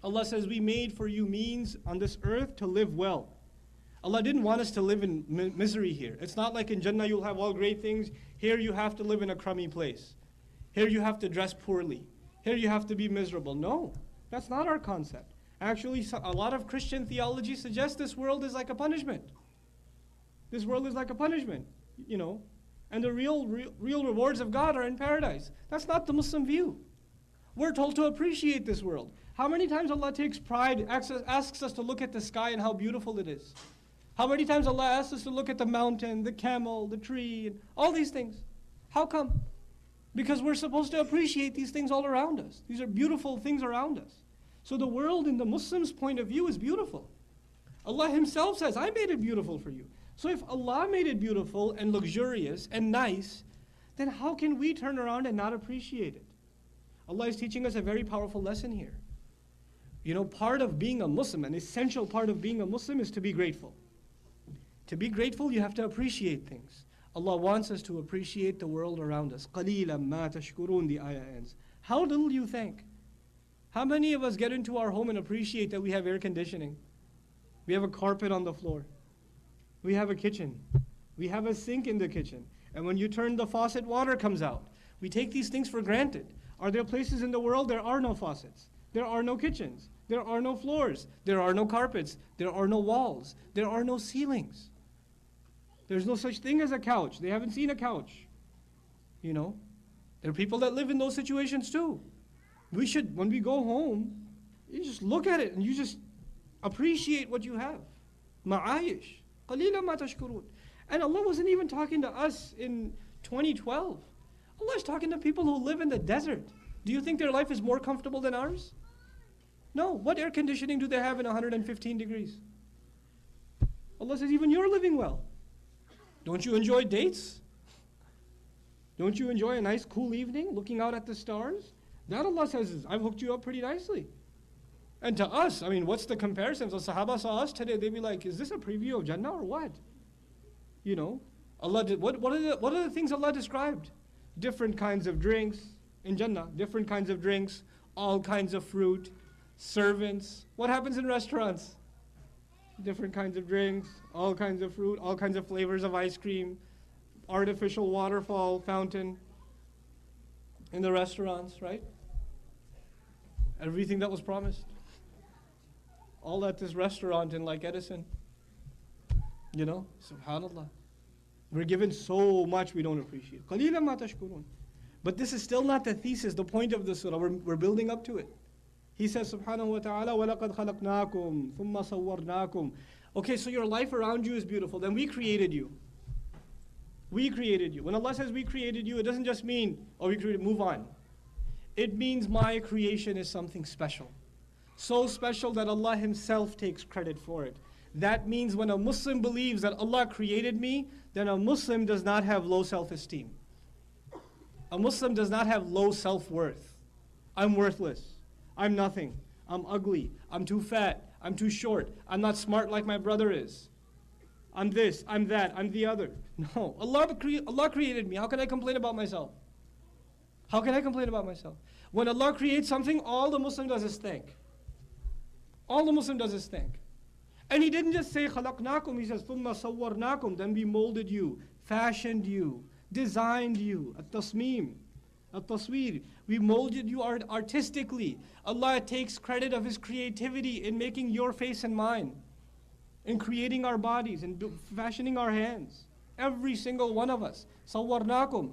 Allah says, we made for you means on this earth to live well. Allah didn't want us to live in misery here. It's not like in Jannah you'll have all great things. Here you have to live in a crummy place. Here you have to dress poorly. Here you have to be miserable. No, that's not our concept. Actually, a lot of Christian theology suggests this world is like a punishment. This world is like a punishment, you know. And the real rewards of God are in paradise. That's not the Muslim view. We're told to appreciate this world. How many times Allah takes pride, asks us to look at the sky and how beautiful it is? How many times Allah asks us to look at the mountain, the camel, the tree, and all these things? How come? Because we're supposed to appreciate these things all around us. These are beautiful things around us. So the world in the Muslim's point of view is beautiful. Allah Himself says, I made it beautiful for you. So if Allah made it beautiful and luxurious and nice, then how can we turn around and not appreciate it? Allah is teaching us a very powerful lesson here. You know, part of being a Muslim, an essential part of being a Muslim is to be grateful. To be grateful, you have to appreciate things. Allah wants us to appreciate the world around us. قَلِيلًا مَا تَشْكُرُونَ, the ayah ends. How little you think? How many of us get into our home and appreciate that we have air conditioning? We have a carpet on the floor. We have a kitchen. We have a sink in the kitchen. And when you turn the faucet, water comes out. We take these things for granted. Are there places in the world there are no faucets? There are no kitchens. There are no floors. There are no carpets. There are no walls. There are no ceilings. There's no such thing as a couch. They haven't seen a couch. You know, there are people that live in those situations too. We should, when we go home, you just look at it and you just appreciate what you have. Ma'ayish. قَلِيلًا مَا تَشْكُرُونَ. And Allah wasn't even talking to us in 2012. Allah is talking to people who live in the desert. Do you think their life is more comfortable than ours? No. What air conditioning do they have in 115 degrees? Allah says, even you're living well. Don't you enjoy dates? Don't you enjoy a nice cool evening looking out at the stars? That Allah says is, I've hooked you up pretty nicely. And to us, I mean, what's the comparison? If the Sahaba saw us today, they'd be like, is this a preview of Jannah or what? You know, Allah did, what are the things Allah described? Different kinds of drinks in Jannah, different kinds of drinks, all kinds of fruit, servants. What happens in restaurants? Different kinds of drinks, all kinds of fruit, all kinds of flavors of ice cream, artificial waterfall fountain in the restaurants, right? Everything that was promised. All at this restaurant in like Edison. You know, subhanallah. We're given so much we don't appreciate. قَلِيلًا مَا تَشْكُرُونَ. But this is still not the thesis, the point of the surah. We're building up to it. He says, subhanahu wa ta'ala, وَلَقَدْ خَلَقْنَاكُمْ ثُمَّ صَوَّرْنَاكُمْ. Okay, so your life around you is beautiful. Then we created you. We created you. When Allah says we created you, it doesn't just mean, oh, we created, move on. It means my creation is something special. So special that Allah Himself takes credit for it. That means when a Muslim believes that Allah created me, then a Muslim does not have low self-esteem. A Muslim does not have low self-worth. I'm worthless. I'm nothing. I'm ugly. I'm too fat. I'm too short. I'm not smart like my brother is. I'm this, I'm that, I'm the other. No, Allah created me. How can I complain about myself? How can I complain about myself? When Allah creates something, all the Muslim does is thank. All the Muslim does is thank. And He didn't just say خَلَقْنَاكُمْ, He says ثُمَّ صَوَّرْنَاكُمْ, then we molded you, fashioned you, designed you. At-tasmeem, at-tasweer. We molded you artistically. Allah takes credit of His creativity in making your face and mine, in creating our bodies, in fashioning our hands. Every single one of us. صَوَّرْنَاكُمْ.